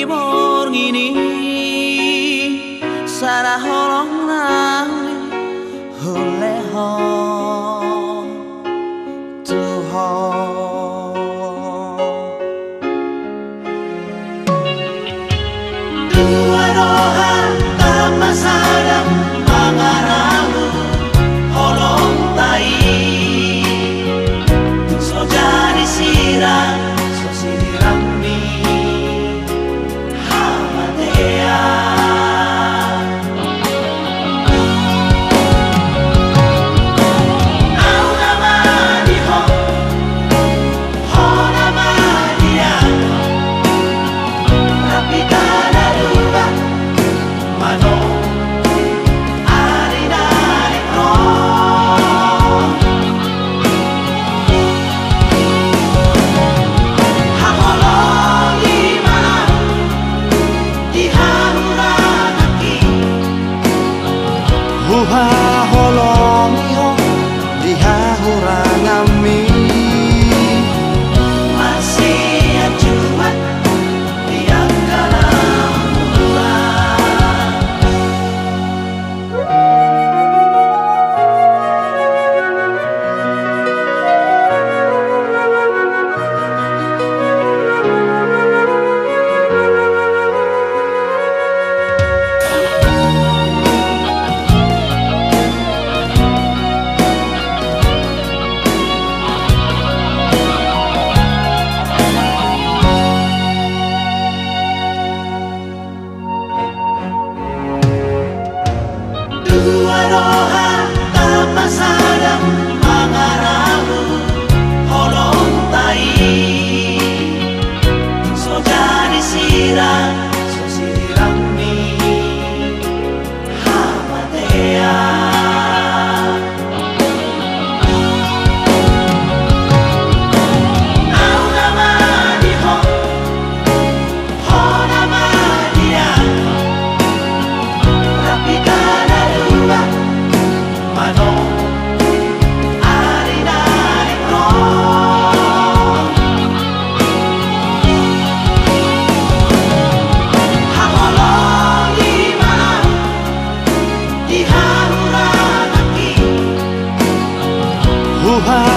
timur ngini sarah holong nang huleho tuho dua roha tama sadam mangaramu holong tai so jadi sirang so sirang mi hamatea au nama di ho nama dia tapi kada lupa mano ari dari pro haholongi mana di haruranaki Huha holongi ho di hahurangami masih acuan tiang kalam dua roha tama sadam mangaramu holong tai so jadi sirang so sirang mi hamatea au nama di ho nama dia tapi kada lupa mano ari dari pro haholongi mana di haruranaki Huha